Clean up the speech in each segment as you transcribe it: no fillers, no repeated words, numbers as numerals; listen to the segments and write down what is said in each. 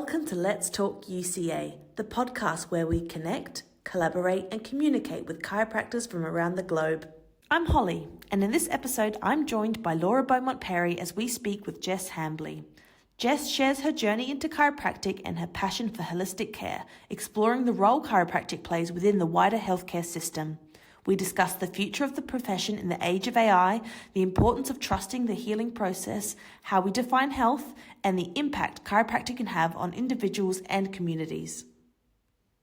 Welcome to Let's Talk UCA, the podcast where we connect, collaborate, and communicate with chiropractors from around the globe. I'm Holly, and in this episode, I'm joined by Laura Beaumont-Perry as we speak with Jess Hambly. Jess shares her journey into chiropractic and her passion for holistic care, exploring the role chiropractic plays within the wider healthcare system. We discuss the future of the profession in the age of AI, the importance of trusting the healing process, how we define health, and the impact chiropractic can have on individuals and communities.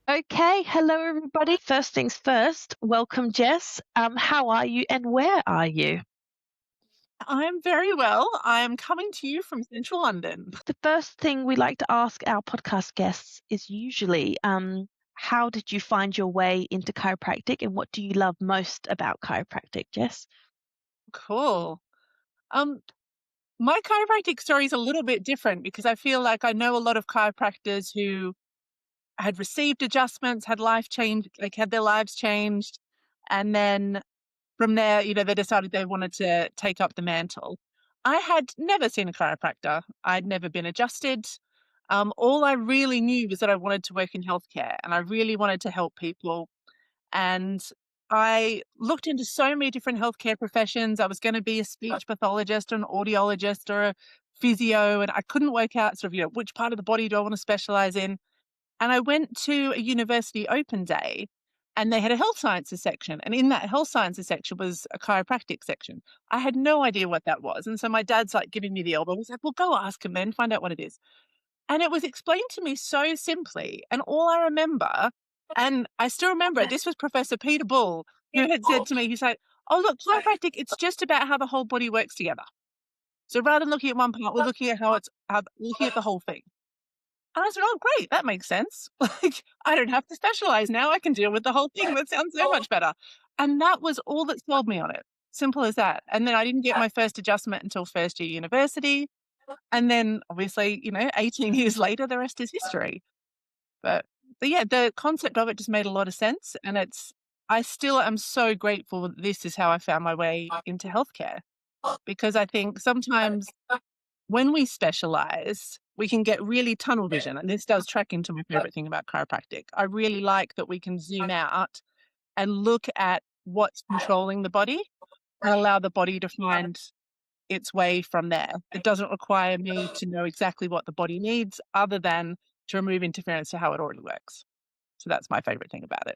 Okay, hello everybody. First things first, welcome Jess. How are you and where are you? I'm very well. I'm coming to you from central London. The first thing we like to ask our podcast guests is usually, how did you find your way into chiropractic and what do you love most about chiropractic, Jess? Cool. My chiropractic story is a little bit different because I feel like I know a lot of chiropractors who had received adjustments, had life changed, like had their lives changed. And then from there, they decided they wanted to take up the mantle. I had never seen a chiropractor. I'd never been adjusted. All I really knew was that I wanted to work in healthcare and I really wanted to help people. And I looked into so many different healthcare professions. I was going to be a speech pathologist, an audiologist, or a physio, and I couldn't work out which part of the body do I want to specialize in. And I went to a university open day and they had a health sciences section. And in that health sciences section was a chiropractic section. I had no idea what that was. And so my dad's like giving me the elbow. He's like, well, go ask him then, find out what it is. And it was explained to me so simply. And all I remember, and I still remember it, this was Professor Peter Bull, who had said to me, he's like, oh, look, chiropractic, it's just about how the whole body works together. So rather than looking at one part, we're looking at looking at the whole thing. And I said, oh, great, that makes sense. Like, I don't have to specialize now. I can deal with the whole thing. That sounds so much better. And that was all that sold me on it. Simple as that. And then I didn't get my first adjustment until first year university. And then obviously, 18 years later, the rest is history. But yeah, the concept of it just made a lot of sense. And I still am so grateful that this is how I found my way into healthcare. Because I think sometimes when we specialize, we can get really tunnel vision. And this does track into my favorite thing about chiropractic. I really like that we can zoom out and look at what's controlling the body and allow the body to find its way from there. It doesn't require me to know exactly what the body needs other than to remove interference to how it already works. So that's my favorite thing about it.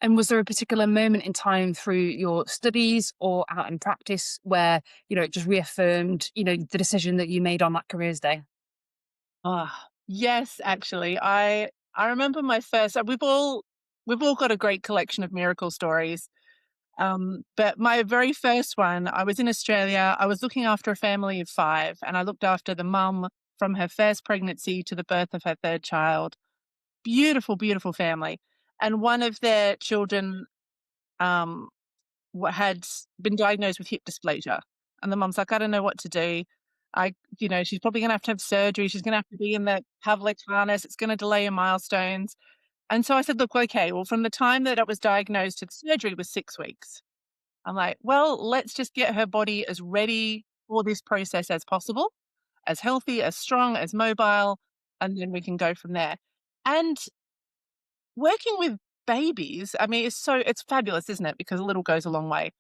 And was there a particular moment in time through your studies or out in practice where, it just reaffirmed, the decision that you made on that careers day? Yes, actually. I remember my first, we've all got a great collection of miracle stories. But my very first one, I was in Australia. I was looking after a family of 5 and I looked after the mum from her first pregnancy to the birth of her 3rd child. Beautiful, beautiful family. And one of their children had been diagnosed with hip dysplasia. And the mum's like, I don't know what to do. She's probably going to have surgery. She's going to have to be in the Pavlik harness. It's going to delay her milestones. And so I said, look, okay, well, from the time that it was diagnosed to the surgery was 6 weeks. I'm like, well, let's just get her body as ready for this process as possible, as healthy, as strong, as mobile, and then we can go from there. And working with babies, I mean, it's fabulous, isn't it? Because a little goes a long way.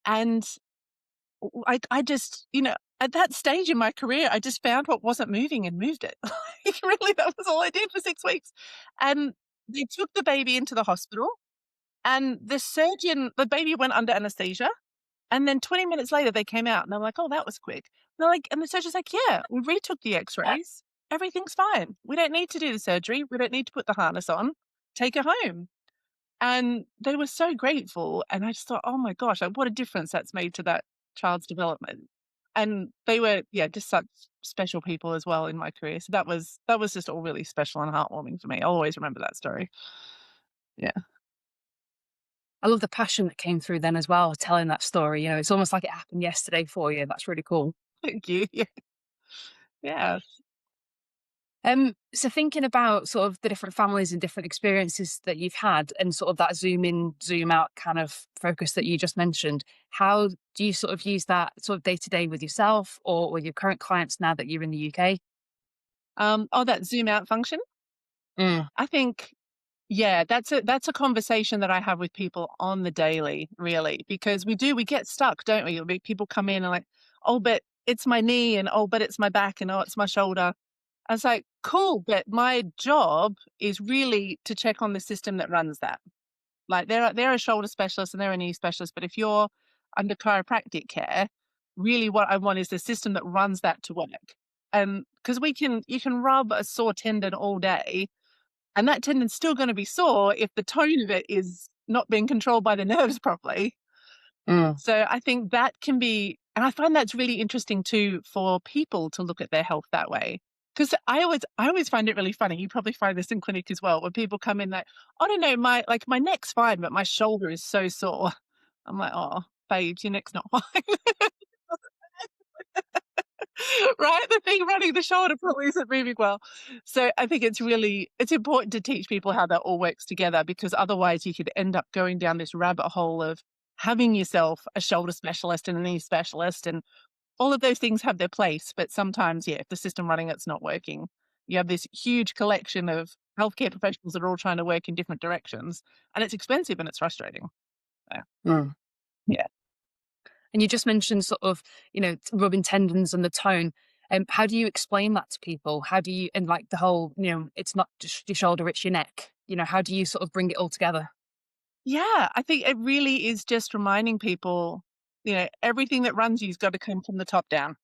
And I just, at that stage in my career, I just found what wasn't moving and moved it. Really, that was all I did for 6 weeks. And they took the baby into the hospital and the baby went under anesthesia. And then 20 minutes later, they came out and I'm like, oh, that was quick. And the surgeon's like, yeah, we retook the x-rays. Everything's fine. We don't need to do the surgery. We don't need to put the harness on. Take her home. And they were so grateful. And I just thought, oh my gosh, what a difference that's made to that child's development. And they were, just such special people as well in my career. So that was just all really special and heartwarming for me. I'll always remember that story. Yeah. I love the passion that came through then as well, telling that story. It's almost like it happened yesterday for you. That's really cool. Thank you. Yeah. So thinking about sort of the different families and different experiences that you've had and sort of that zoom in, zoom out kind of focus that you just mentioned, how do you sort of use that sort of day to day with yourself or with your current clients now that you're in the UK? That zoom out function. Mm, I think, yeah, that's a conversation that I have with people on the daily, really, because we get stuck, don't we? People come in and like, oh, but it's my knee, and oh, but it's my back, and oh, it's my shoulder. I was like, cool, but my job is really to check on the system that runs that. Like they're a shoulder specialist and they're a knee specialist, but if you're under chiropractic care, really what I want is the system that runs that to work. And because you can rub a sore tendon all day, and that tendon's still going to be sore if the tone of it is not being controlled by the nerves properly. mm, So I think that can be, and I find that's really interesting too for people to look at their health that way. Because I always find it really funny. You probably find this in clinic as well, when people come in like, I don't know, my neck's fine, but my shoulder is so sore. I'm like, oh, babes, your neck's not fine. Right? The thing running the shoulder probably isn't moving well. So I think it's important to teach people how that all works together, because otherwise you could end up going down this rabbit hole of having yourself a shoulder specialist and a knee specialist, and all of those things have their place. But sometimes, yeah, if the system running it's not working, you have this huge collection of healthcare professionals that are all trying to work in different directions, and it's expensive and it's frustrating. So, mm. yeah. And you just mentioned sort of, rubbing tendons and the tone. How do you explain that to people? How do you, and like the whole, it's not just your shoulder, it's your neck. How do you sort of bring it all together? Yeah, I think it really is just reminding people, everything that runs you's got to come from the top down.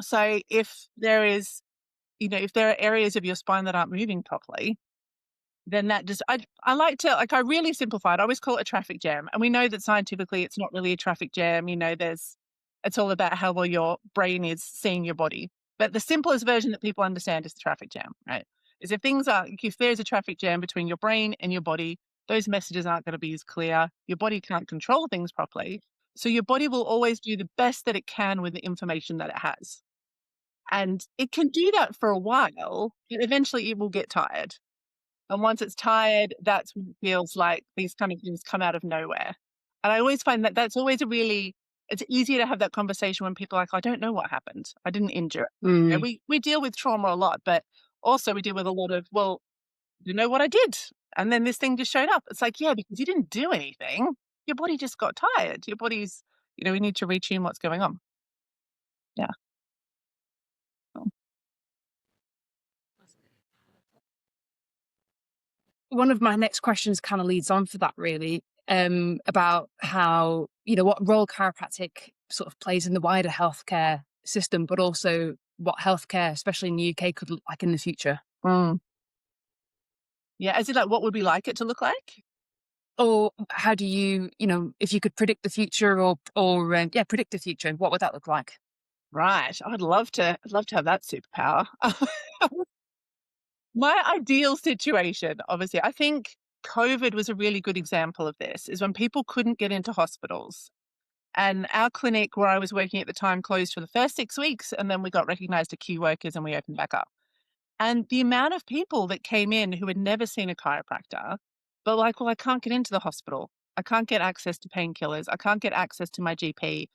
So if there are areas of your spine that aren't moving properly, then that just I like to, like, I really simplify it. I always call it a traffic jam. And we know that scientifically it's not really a traffic jam. It's all about how well your brain is seeing your body. But the simplest version that people understand is the traffic jam, right? Is if there's a traffic jam between your brain and your body, those messages aren't going to be as clear. Your body can't control things properly. So your body will always do the best that it can with the information that it has. And it can do that for a while, but eventually it will get tired. And once it's tired, that's when it feels like these kind of things come out of nowhere. And I always find that that's always it's easier to have that conversation when people are like, I don't know what happened. I didn't injure it. Mm. We deal with trauma a lot, but also we deal with a lot of, well, you know what I did? And then this thing just showed up. It's like, yeah, because you didn't do anything. Your body just got tired. Your body's, we need to retune what's going on. Yeah. One of my next questions kind of leads on for that, really, about how, what role chiropractic sort of plays in the wider healthcare system, but also what healthcare, especially in the UK, could look like in the future. Mm. Yeah. Is it like, what would we like it to look like? Or how do you, if you could predict the future predict the future, what would that look like? Right. I'd love to have that superpower. My ideal situation, obviously, I think COVID was a really good example of this, is when people couldn't get into hospitals. And our clinic where I was working at the time closed for the first 6 weeks, and then we got recognized as key workers and we opened back up. And the amount of people that came in who had never seen a chiropractor, but like, well, I can't get into the hospital. I can't get access to painkillers. I can't get access to my GP.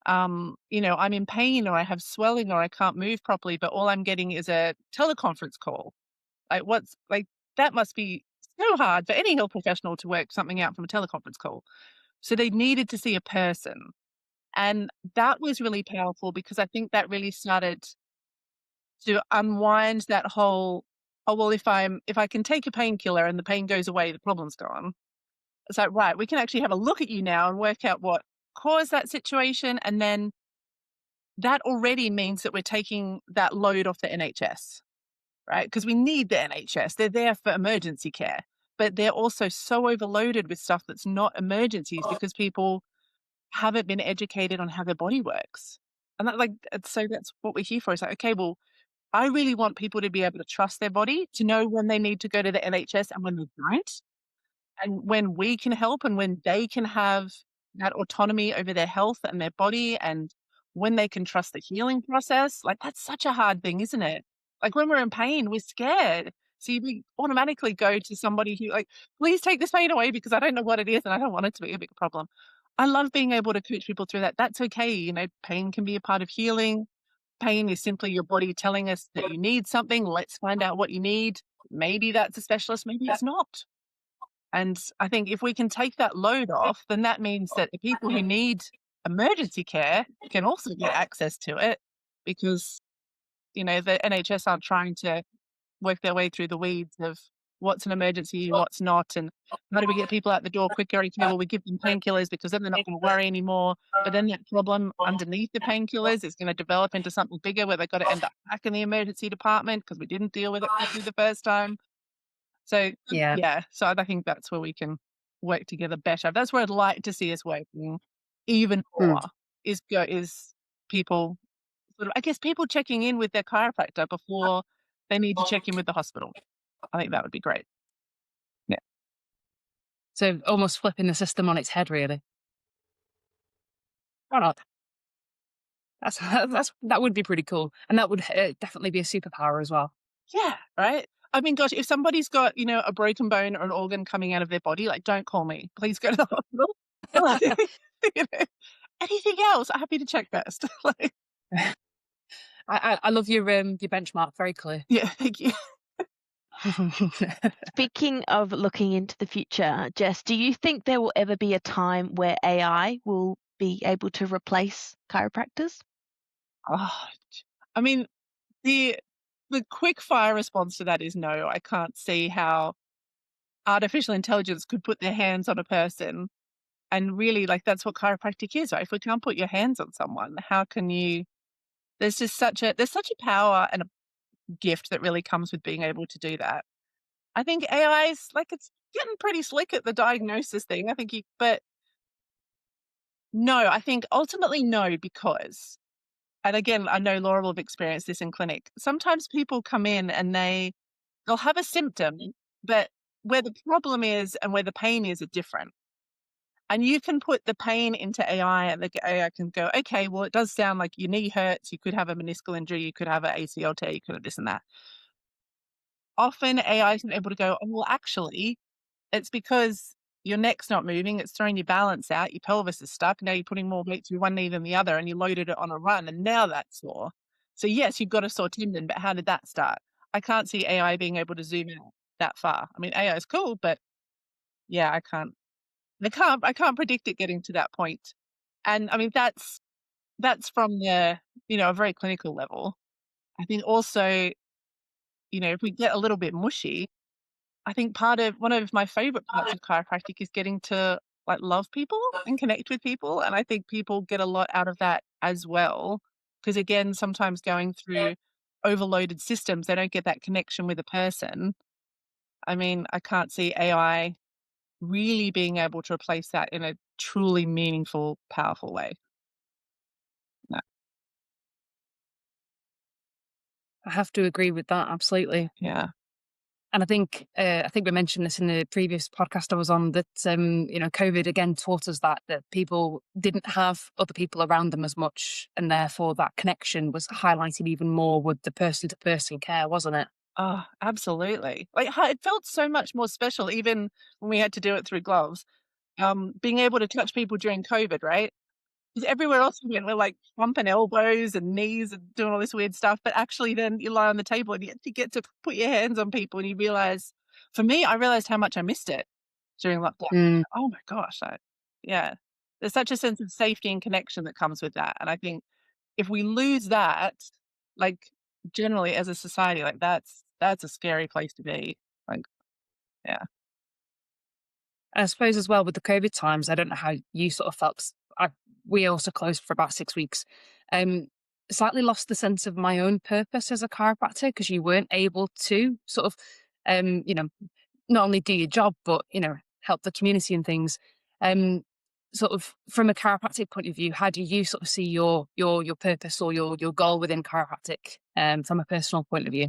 I'm in pain, or I have swelling, or I can't move properly, but all I'm getting is a teleconference call. That must be so hard for any health professional to work something out from a teleconference call. So they needed to see a person. And that was really powerful, because I think that really started to unwind that whole, oh, well, if I can take a painkiller and the pain goes away, the problem's gone. It's like, right, we can actually have a look at you now and work out what caused that situation. And then that already means that we're taking that load off the NHS, right? Because we need the NHS. They're there for emergency care, but they're also so overloaded with stuff that's not emergencies, because people haven't been educated on how their body works. And so that's what we're here for. It's like, okay, well, I really want people to be able to trust their body, to know when they need to go to the NHS and when they don't, and when we can help and when they can have that autonomy over their health and their body, and when they can trust the healing process. Like, that's such a hard thing, isn't it? Like when we're in pain, we're scared. So we automatically go to somebody who like, please take this pain away because I don't know what it is and I don't want it to be a big problem. I love being able to coach people through that. That's okay. You know, pain can be a part of healing. Pain is simply your body telling us that you need something. Let's find out what you need. Maybe that's a specialist, maybe it's not. And I think if we can take that load off, then that means that the people who need emergency care can also get access to it because, you know, the NHS aren't trying to work their way through the weeds of what's an emergency and what's not, and how do we get people out the door quicker? Okay, well, we give them painkillers because then they're not going to worry anymore. But then that problem underneath the painkillers is going to develop into something bigger where they've got to end up back in the emergency department because we didn't deal with it properly the first time. So Yeah. yeah, so I think that's where we can work together better. That's where I'd like to see us working even more is people sort of, I guess, people checking in with their chiropractor before they need to check in with the hospital. I think that would be great. Yeah. So almost flipping the system on its head, really. Why not? That would be pretty cool, and that would definitely be a superpower as well. Yeah, right? I mean, gosh, if somebody's got, you know, a broken bone or an organ coming out of their body, like, don't call me. Please go to the hospital. You know, anything else, I'm happy to check first. Like, I love your benchmark. Very clear. yeah, thank you. Speaking of looking into the future, Jess, do you think there will ever be a time where AI will be able to replace chiropractors? Oh, I mean, the quick fire response to that is no. I can't see how artificial intelligence could put their hands on a person. And really, like, that's what chiropractic is, right? If we can't put your hands on someone, how can you? There's such a power and a gift that really comes with being able to do that. I think AI is like, it's getting pretty slick at the diagnosis thing. I think but no, I think ultimately no, because, and again, I know Laura will have experienced this in clinic. Sometimes people come in and they'll have a symptom, but where the problem is and where the pain is are different. And you can put the pain into AI and the AI can go, okay, well, it does sound like your knee hurts. You could have a meniscal injury. You could have an ACL tear. You could have this and that. Often AI isn't able to go, oh, well, actually, it's because your neck's not moving. It's throwing your balance out. Your pelvis is stuck. Now you're putting more weight through one knee than the other and you loaded it on a run and now that's sore. So yes, you've got a sore tendon, but how did that start? I can't see AI being able to zoom out that far. I mean, AI is cool, but yeah, I can't predict it getting to that point. And I mean, that's from the, you know, a very clinical level. I think also, you know, if we get a little bit mushy, I think one of my favorite parts of chiropractic is getting to like love people and connect with people. And I think people get a lot out of that as well. Because again, sometimes going through overloaded systems, they don't get that connection with a person. I mean, I can't see AI really being able to replace that in a truly meaningful, powerful way. No. I have to agree with that, absolutely. Yeah. And I think we mentioned this in the previous podcast I was on, that you know, COVID again taught us that people didn't have other people around them as much, and therefore that connection was highlighted even more with the person-to-person care, wasn't it? Oh, absolutely. Like, it felt so much more special, even when we had to do it through gloves. Being able to touch people during COVID, right? Because everywhere else we went, we're like bumping elbows and knees and doing all this weird stuff. But actually, then you lie on the table and you get to put your hands on people, and you realize, for me, I realized how much I missed it during lockdown. Oh my gosh. Yeah. There's such a sense of safety and connection that comes with that. And I think if we lose that, like, generally as a society, like, that's a scary place to be. Like, yeah. I suppose as well with the COVID times, I don't know how you sort of felt. 'Cause we also closed for about 6 weeks. Um, Slightly lost the sense of my own purpose as a chiropractor because you weren't able to sort of, you know, not only do your job but you know help the community and things. Sort of from a chiropractic point of view, how do you sort of see your purpose or your goal within chiropractic from a personal point of view?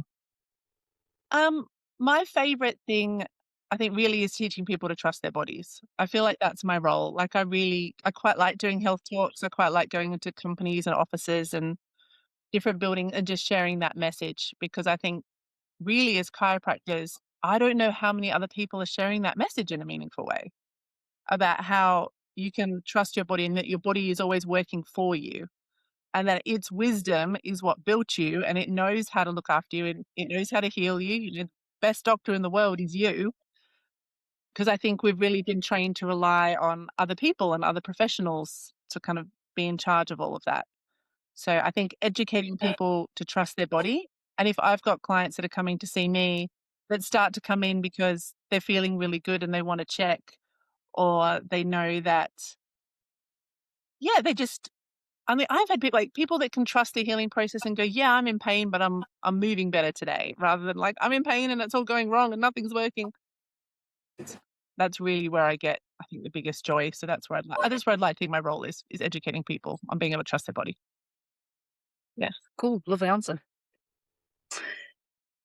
My favorite thing, I think, really is teaching people to trust their bodies. I feel like that's my role. Like, I quite like doing health talks. I quite like going into companies and offices and different buildings and just sharing that message, because I think really as chiropractors, I don't know how many other people are sharing that message in a meaningful way about how you can trust your body and that your body is always working for you, and that its wisdom is what built you, and it knows how to look after you, and it knows how to heal you. You know, the best doctor in the world is you, because I think we've really been trained to rely on other people and other professionals to kind of be in charge of all of that. So I think educating people to trust their body. And if I've got clients that are coming to see me that start to come in because they're feeling really good and they want to check, or they know that, yeah, they just, I mean, I've had people, like people that can trust the healing process and go, yeah, I'm in pain, but I'm moving better today, rather than like, I'm in pain and it's all going wrong and nothing's working. That's really where I get, I think, the biggest joy. So that's where I'd like to think my role is educating people on being able to trust their body. Yeah. Cool, lovely answer.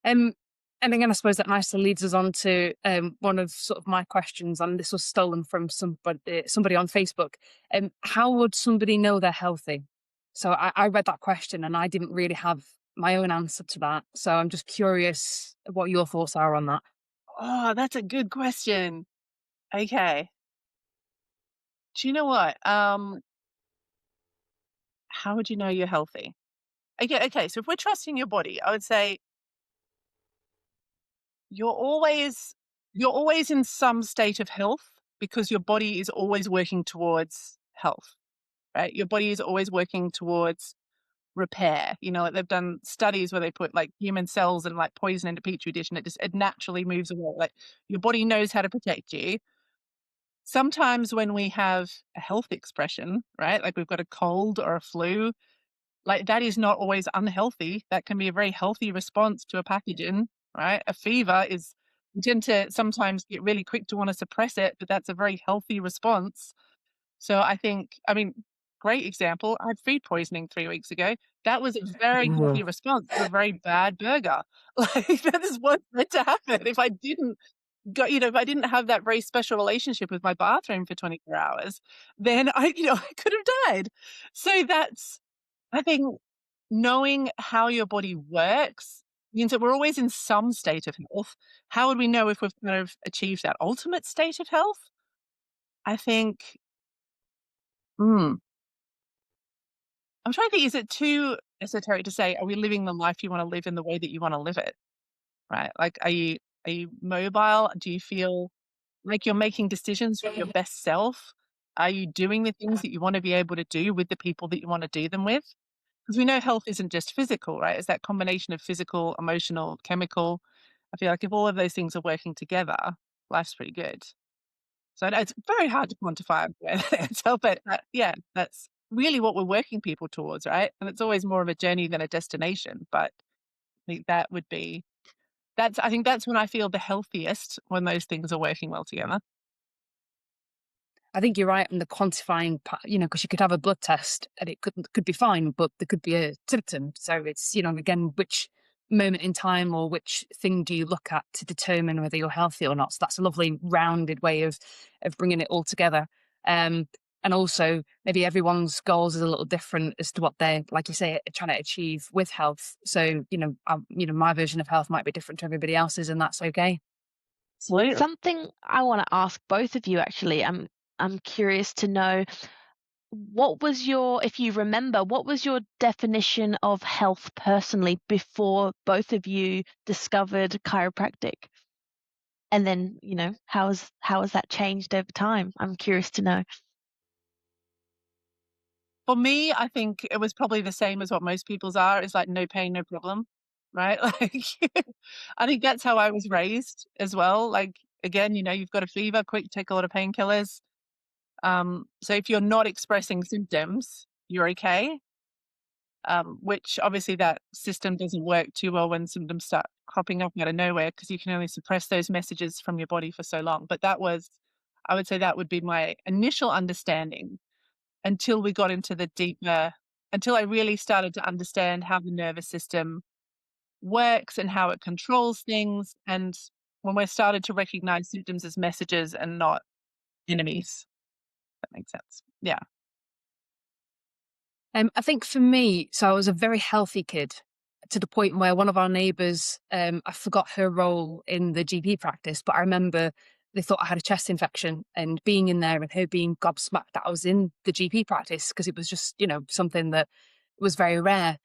And again, I suppose that nicely leads us on to one of sort of my questions, and this was stolen from somebody on Facebook. How would somebody know they're healthy? So I read that question and I didn't really have my own answer to that. So I'm just curious what your thoughts are on that. Oh, that's a good question. Okay. Do you know what? How would you know you're healthy? Okay. So if we're trusting your body, I would say you're always in some state of health, because your body is always working towards health, right? Your body is always working towards repair. You know, like they've done studies where they put like human cells and like poison into petri dish, and it naturally moves away. Like your body knows how to protect you. Sometimes when we have a health expression, right? Like we've got a cold or a flu, like that is not always unhealthy. That can be a very healthy response to a pathogen, right? A fever is, we tend to sometimes get really quick to want to suppress it, but that's a very healthy response. So I think, I mean, great example. I had food poisoning 3 weeks ago. That was a very healthy response to a very bad burger. Like that is what's meant to happen. If I didn't go, you know, if I didn't have that very special relationship with my bathroom for 24 hours, then I, you know, I could have died. So that's, I think, knowing how your body works means that we're always in some state of health. How would we know if we've kind of achieved that ultimate state of health? I think, hmm, I'm trying to think, is it too esoteric to say, are we living the life you want to live in the way that you want to live it? Right? Like, are you mobile? Do you feel like you're making decisions for your best self? Are you doing the things that you want to be able to do with the people that you want to do them with? Because we know health isn't just physical, right? It's that combination of physical, emotional, chemical. I feel like if all of those things are working together, life's pretty good. So I know it's very hard to quantify answer, but yeah, that's really what we're working people towards, right? And it's always more of a journey than a destination. But I think that would be, I think that's when I feel the healthiest, when those things are working well together. I think you're right on the quantifying part, because you could have a blood test and it could be fine, but there could be a symptom. So it's, again, which moment in time or which thing do you look at to determine whether you're healthy or not? So that's a lovely rounded way of bringing it all together. And also maybe everyone's goals is a little different as to what they're, like you say, trying to achieve with health. So, my version of health might be different to everybody else's, and that's okay. Absolutely. Something I want to ask both of you actually. I'm curious to know, if you remember, what was your definition of health personally before both of you discovered chiropractic? And then, how has that changed over time? I'm curious to know. For me, I think it was probably the same as what most people's are. It's like no pain, no problem, right? Like, I think that's how I was raised as well. Like, again, you've got a fever, quick, take a lot of painkillers. So if you're not expressing symptoms, you're okay. Which obviously that system doesn't work too well when symptoms start cropping up out of nowhere, because you can only suppress those messages from your body for so long. But I would say that would be my initial understanding, until we got into the deeper, until I really started to understand how the nervous system works and how it controls things. And when we started to recognize symptoms as messages and not enemies. That makes sense. Yeah. I think for me, so I was a very healthy kid to the point where one of our neighbours, I forgot her role in the GP practice, but I remember they thought I had a chest infection and being in there and her being gobsmacked that I was in the GP practice because it was just, something that was very rare.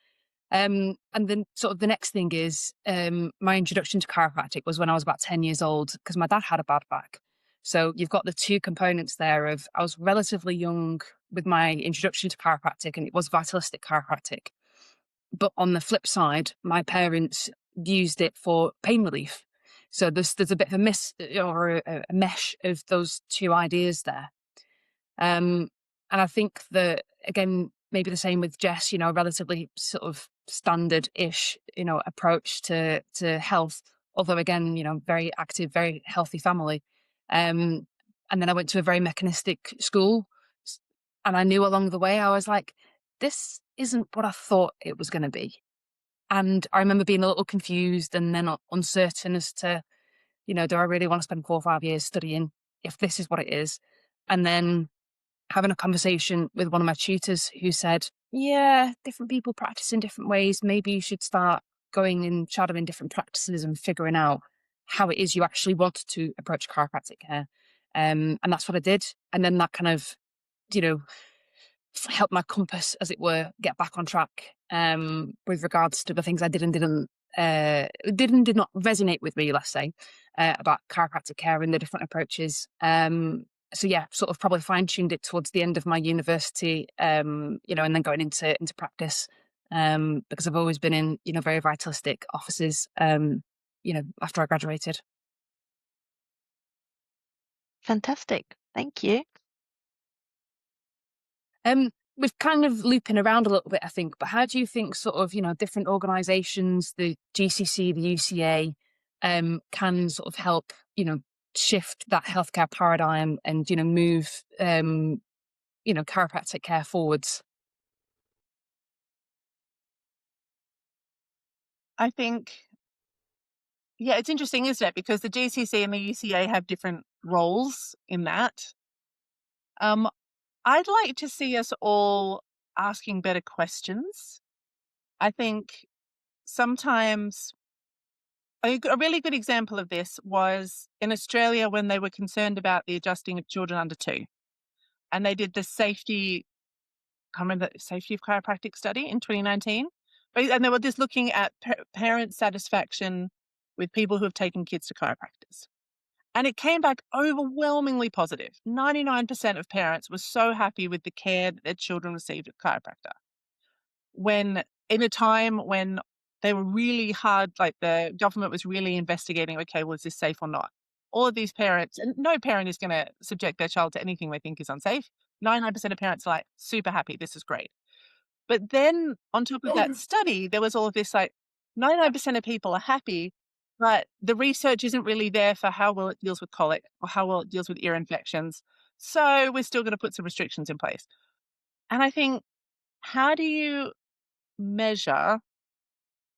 And then sort of the next thing is my introduction to chiropractic was when I was about 10 years old because my dad had a bad back. So you've got the two components there of I was relatively young with my introduction to chiropractic and it was vitalistic chiropractic. But on the flip side, my parents used it for pain relief. So there's a bit of a a mesh of those two ideas there. And I think that, again, maybe the same with Jess, relatively sort of standard-ish, approach to health. Although again, very active, very healthy family. Um, and then I went to a very mechanistic school. And I knew along the way, I was like, this isn't what I thought it was going to be. And I remember being a little confused and then uncertain as to, do I really want to spend 4 or 5 years studying if this is what it is? And then having a conversation with one of my tutors who said, yeah, different people practice in different ways. Maybe you should start going and shadowing different practices and figuring out how it is you actually want to approach chiropractic care. And that's what I did. And then that kind of, helped my compass, as it were, get back on track with regards to the things I did and did not resonate with me, let's say, about chiropractic care and the different approaches. So yeah, sort of probably fine-tuned it towards the end of my university, and then going into practice, because I've always been in, very vitalistic offices, after I graduated. Fantastic. Thank you. We're kind of looping around a little bit, I think, but how do you think sort of, different organisations, the GCC, the UCA, can sort of help, shift that healthcare paradigm and, move, chiropractic care forwards? I think, yeah, it's interesting, isn't it? Because the GCC and the UCA have different roles in that. I'd like to see us all asking better questions. I think sometimes a really good example of this was in Australia when they were concerned about the adjusting of children under 2. And they did the safety, I can't remember the safety of chiropractic study in 2019. And they were just looking at parent satisfaction with people who have taken kids to chiropractors. And it came back overwhelmingly positive. 99% of parents were so happy with the care that their children received at chiropractor. When in a time when they were really hard, like the government was really investigating, okay, well, is this safe or not? All of these parents, and no parent is going to subject their child to anything they think is unsafe. 99% of parents are like, super happy, this is great. But then on top of that study, there was all of this, like 99% of people are happy, but the research isn't really there for how well it deals with colic or how well it deals with ear infections. So we're still going to put some restrictions in place. And I think, how do you measure,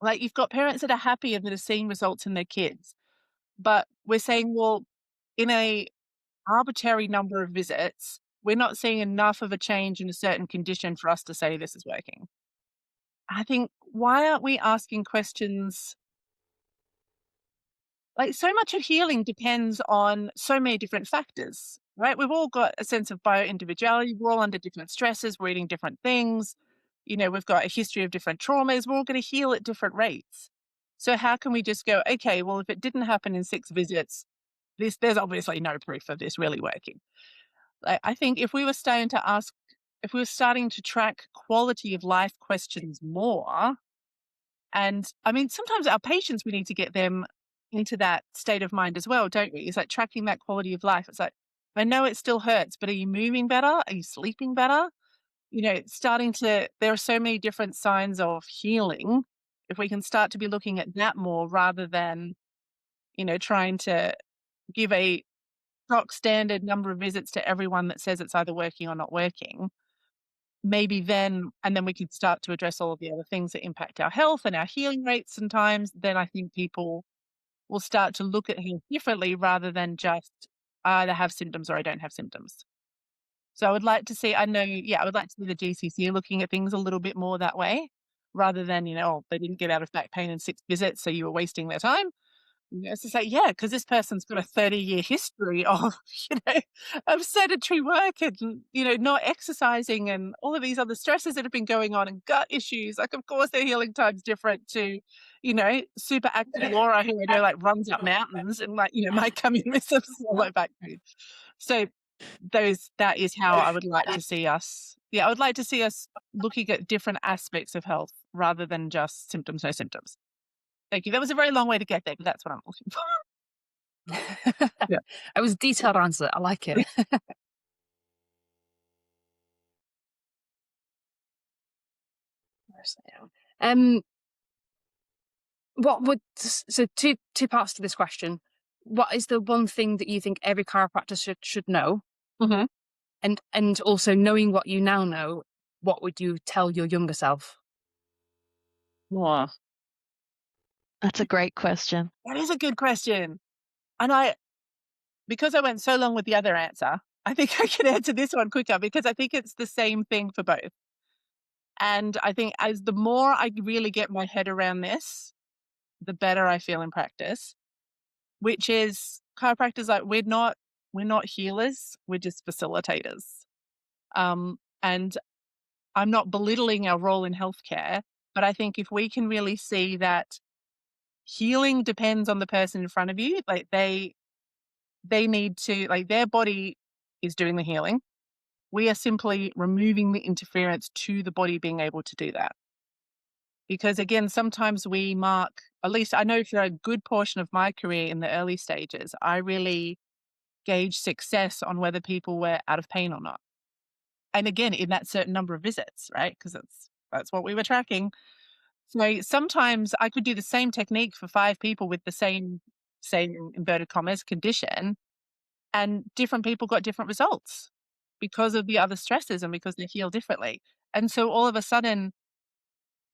like you've got parents that are happy and that are seeing results in their kids, but we're saying, well, in a arbitrary number of visits, we're not seeing enough of a change in a certain condition for us to say this is working. I think, why aren't we asking questions? Like, so much of healing depends on so many different factors, right? We've all got a sense of bio-individuality. We're all under different stresses. We're eating different things. We've got a history of different traumas. We're all going to heal at different rates. So how can we just go, okay, well, if it didn't happen in 6 visits, there's obviously no proof of this really working. Like, I think if we were starting to track quality of life questions more, and I mean, sometimes our patients, we need to get them into that state of mind as well, don't we? It's like tracking that quality of life. It's like, I know it still hurts, but are you moving better? Are you sleeping better? There are so many different signs of healing. If we can start to be looking at that more rather than, trying to give a stock standard number of visits to everyone that says it's either working or not working, maybe then we could start to address all of the other things that impact our health and our healing rates sometimes, then I think people will start to look at health differently rather than just, I either have symptoms or I don't have symptoms. So I would like to see, I would like to see the GCC looking at things a little bit more that way, rather than, oh, they didn't get out of back pain in 6 visits, so you were wasting their time. It's just like, because this person's got a 30-year history of, of sedentary work and, not exercising and all of these other stresses that have been going on and gut issues. Like, of course, their healing time's different to, super active Laura who, like runs up mountains and might come in with some low back pain. So that is how I would like to see us. Yeah, I would like to see us looking at different aspects of health rather than just symptoms, no symptoms. Thank you. That was a very long way to get there, but that's what I'm looking for. Yeah. It was a detailed answer. I like it. So two parts to this question. What is the one thing that you think every chiropractor should know? Mm-hmm. And also, knowing what you now know, what would you tell your younger self? Wow. That's a great question. That is a good question. And because I went so long with the other answer, I think I can answer this one quicker because I think it's the same thing for both. And I think as the more I really get my head around this, the better I feel in practice, which is chiropractors, like we're not healers, we're just facilitators. And I'm not belittling our role in healthcare, but I think if we can really see that healing depends on the person in front of you, like they need to, like their body is doing the healing. We are simply removing the interference to the body being able to do that. Because again, sometimes we mark, at least I know for a good portion of my career in the early stages, I really gauge success on whether people were out of pain or not. And again, in that certain number of visits, right? Because that's what we were tracking. So sometimes I could do the same technique for 5 people with the same inverted commas condition, and different people got different results because of the other stresses and because they heal differently. And so all of a sudden,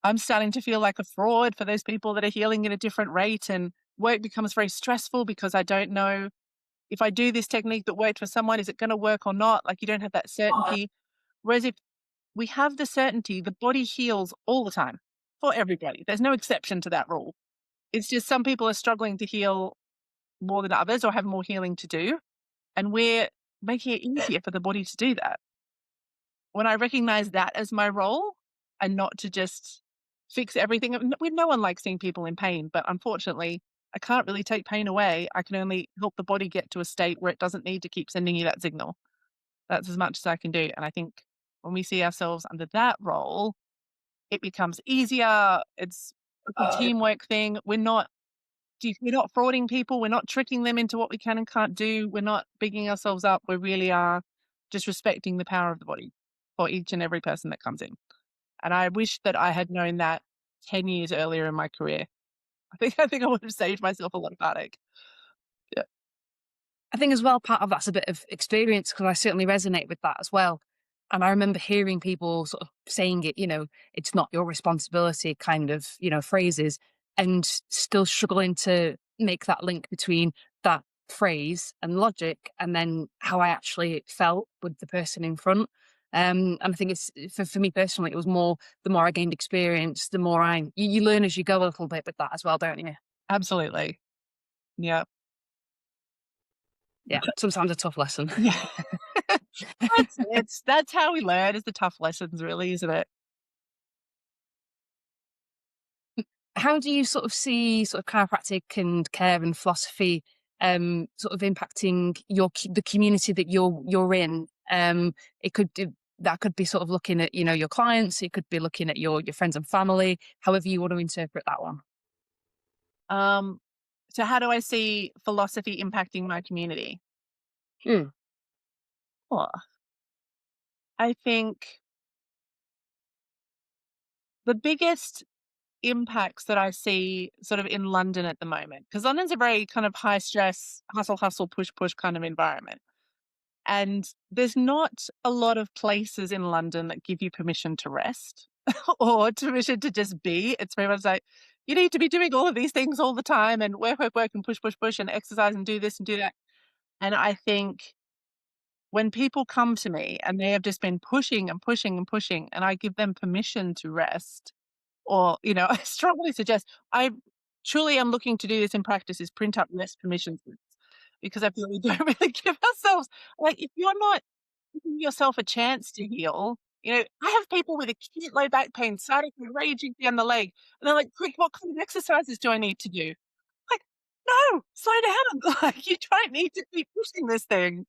I'm starting to feel like a fraud for those people that are healing at a different rate, and work becomes very stressful because I don't know if I do this technique that worked for someone, is it going to work or not? Like you don't have that certainty. Whereas if we have the certainty, the body heals all the time for everybody. There's no exception to that rule. It's just some people are struggling to heal more than others or have more healing to do. And we're making it easier for the body to do that. When I recognize that as my role and not to just fix everything, no one likes seeing people in pain, but unfortunately, I can't really take pain away. I can only help the body get to a state where it doesn't need to keep sending you that signal. That's as much as I can do. And I think when we see ourselves under that role, it becomes easier. It's a teamwork thing. We're not frauding people. We're not tricking them into what we can and can't do. We're not bigging ourselves up. We really are just respecting the power of the body for each and every person that comes in. And I wish that I had known that 10 years earlier in my career. I think I would have saved myself a lot of heartache. Yeah. I think as well, part of that's a bit of experience, because I certainly resonate with that as well. And I remember hearing people sort of saying it, it's not your responsibility kind of, phrases, and still struggling to make that link between that phrase and logic and then how I actually felt with the person in front. And I think it's for me personally, it was more, the more I gained experience, the more you learn as you go a little bit with that as well, don't you? Absolutely. Yeah. Yeah. Sometimes a tough lesson. Yeah. That's how we learn, is the tough lessons, really, isn't it? How do you sort of see sort of chiropractic and care and philosophy sort of impacting the community that you're in? That could be sort of looking at your clients. It could be looking at your friends and family. However you want to interpret that one. So how do I see philosophy impacting my community? Well, I think the biggest impacts that I see sort of in London at the moment, because London's a very kind of high stress, hustle, push kind of environment. And there's not a lot of places in London that give you permission to rest or permission to just be. It's very much like, you need to be doing all of these things all the time and work and push and exercise and do this and do that. And I think when people come to me and they have just been pushing and pushing and pushing, and I give them permission to rest, or, I strongly suggest, I truly am looking to do this in practice, is print up rest permission slips, because I feel we don't really give ourselves, like, if you're not giving yourself a chance to heal, I have people with acute low back pain, sciatica raging down the leg, and they're like, "Quick, what kind of exercises do I need to do?" Like, no, slow down. Like, you don't need to keep pushing this thing.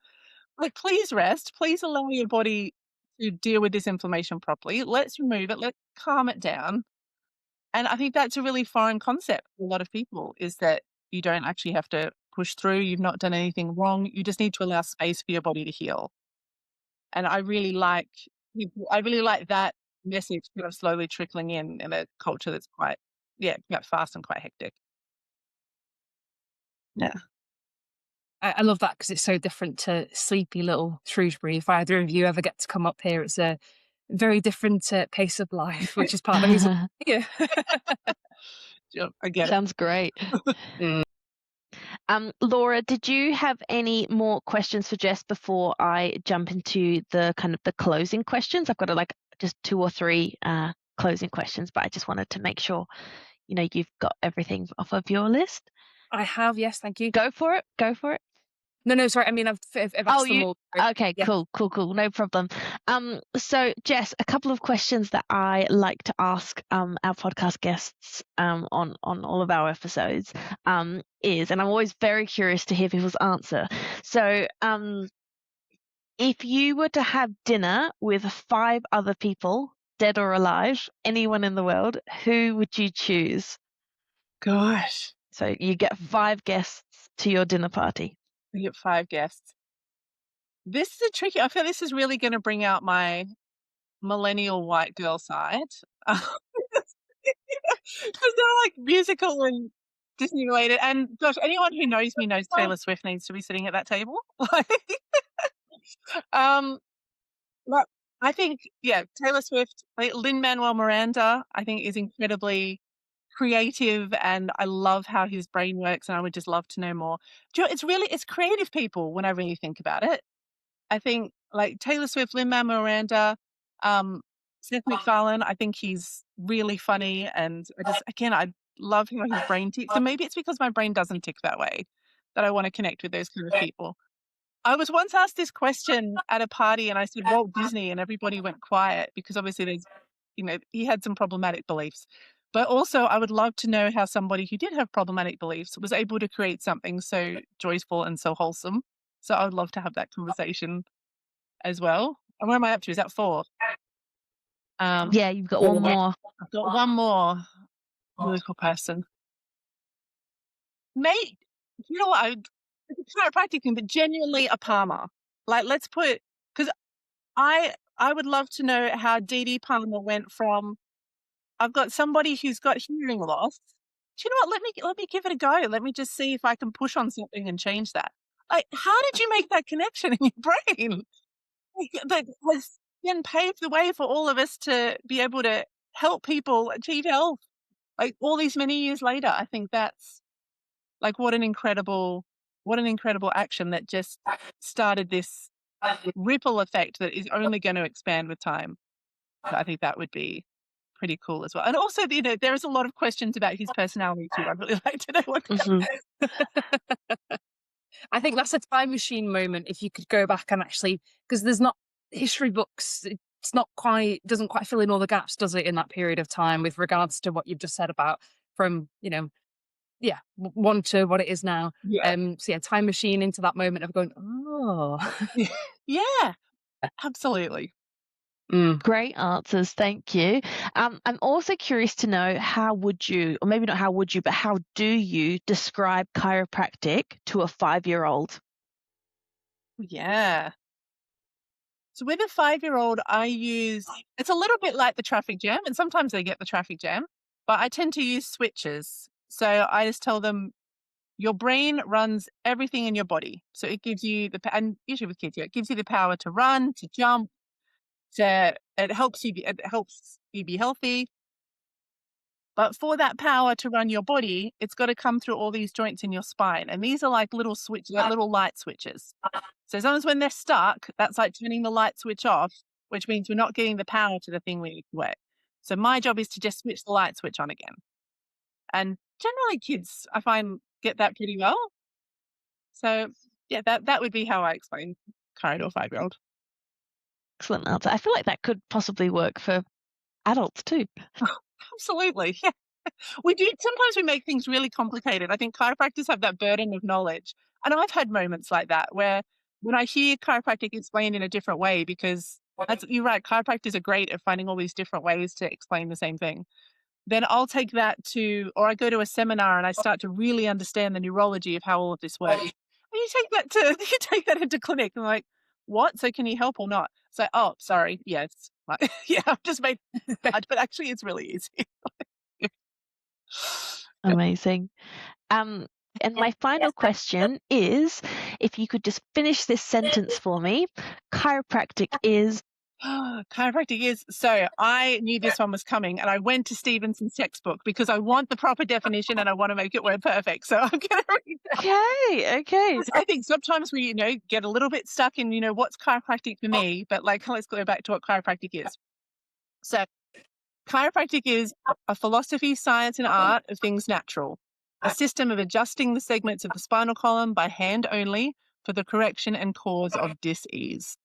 Like, please rest. Please allow your body to deal with this inflammation properly. Let's remove it. Let's calm it down. And I think that's a really foreign concept for a lot of people, is that you don't actually have to push through. You've not done anything wrong. You just need to allow space for your body to heal. And I really like that message kind of slowly trickling in a culture that's quite fast and quite hectic. Yeah. I love that because it's so different to sleepy little Shrewsbury. If either of you ever get to come up here, it's a very different pace of life, which is part of the reason. Yeah. Yeah, I get it. Sounds great. Laura, did you have any more questions for Jess before I jump into the kind of the closing questions? I've got just 2 or 3 closing questions, but I just wanted to make sure you've got everything off of your list. I have, yes, thank you. Go for it. No, sorry. I mean, I've asked them all. Okay, Yeah. cool. No problem. So Jess, a couple of questions that I like to ask our podcast guests on all of our episodes is, and I'm always very curious to hear people's answer. So if you were to have dinner with 5 other people, dead or alive, anyone in the world, who would you choose? Gosh. So you get 5 guests to your dinner party. We get 5 guests. This is a tricky. I feel this is really going to bring out my millennial white girl side. Because they're like musical and Disney related. And gosh, anyone who knows me knows Taylor Swift needs to be sitting at that table. But I think, Taylor Swift, Lin-Manuel Miranda, I think is incredibly creative, and I love how his brain works, and I would just love to know more. It's creative people when I really think about it. I think like Taylor Swift, Lin-Manuel Miranda, Seth MacFarlane, I think he's really funny, and I love how his brain ticks. And maybe it's because my brain doesn't tick that way that I want to connect with those kind of people. I was once asked this question at a party, and I said Walt Disney, and everybody went quiet because obviously he had some problematic beliefs. But also I would love to know how somebody who did have problematic beliefs was able to create something so joyful and so wholesome. So I would love to have that conversation as well. And where am I up to? Is that 4? Yeah, you've got one more. I've got one more political person. Mate, you know what? It's a chiropractic thing, but genuinely a Palmer. Like, let's put, because I would love to know how Dee Dee Palmer went from, I've got somebody who's got hearing loss. Do you know what? Let me give it a go. Let me just see if I can push on something and change that. Like, how did you make that connection in your brain? That has then paved the way for all of us to be able to help people achieve health. Like, all these many years later, I think that's like what an incredible action that just started this ripple effect that is only going to expand with time. So I think that would be pretty cool as well. And also, there is a lot of questions about his personality too. I'd really like to know what. I think that's a time machine moment. If you could go back and actually, because there's not history books, doesn't quite fill in all the gaps, does it, in that period of time with regards to what you've just said about from, one to what it is now. Yeah. So time machine into that moment of going, oh. Yeah, absolutely. Great answers, thank you. I'm also curious to know, how would you, or maybe not how would you, but how do you describe chiropractic to a 5-year-old? Yeah. So with a 5-year-old, it's a little bit like the traffic jam, and sometimes they get the traffic jam, but I tend to use switches. So I just tell them, your brain runs everything in your body. So it gives you and usually with kids, it gives you the power to run, to jump, it helps you be healthy. But for that power to run your body, it's got to come through all these joints in your spine. And these are like little little light switches. So as long as when they're stuck, that's like turning the light switch off, which means we're not getting the power to the thing we need to work. So my job is to just switch the light switch on again. And generally kids, I find, get that pretty well. So yeah, that would be how I explain chiro to a 5-year-old. Excellent answer. I feel like that could possibly work for adults too. Absolutely. Yeah. Sometimes we make things really complicated. I think chiropractors have that burden of knowledge. And I've had moments like that where when I hear chiropractic explained in a different way, because you're right, chiropractors are great at finding all these different ways to explain the same thing. Then I'll take that or I go to a seminar and I start to really understand the neurology of how all of this works. And you take that into clinic and I'm like, what? So can you help or not? So, oh, sorry. Yes. Yeah, I've just made it hard, but actually it's really easy. Amazing. And my final question is, if you could just finish this sentence for me, chiropractic is... Chiropractic is, so I knew this one was coming and I went to Stevenson's textbook because I want the proper definition and I want to make it word perfect. So I'm going to read that. Okay. I think sometimes we, get a little bit stuck in, what's chiropractic for me, but let's go back to what chiropractic is. So chiropractic is a philosophy, science, and art of things natural, a system of adjusting the segments of the spinal column by hand only for the correction and cause of dis-ease.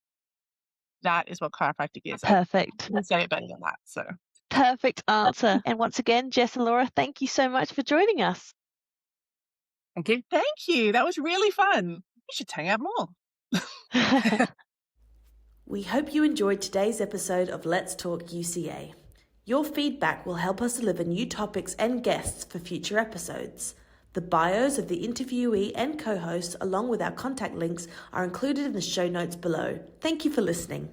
That is what chiropractic is. Perfect. I can say it better than that. So perfect answer. And once again, Jess and Laura, thank you so much for joining us. Thank you. Thank you. That was really fun. We should hang out more. We hope you enjoyed today's episode of Let's Talk UCA. Your feedback will help us deliver new topics and guests for future episodes. The bios of the interviewee and co-host, along with our contact links, are included in the show notes below. Thank you for listening.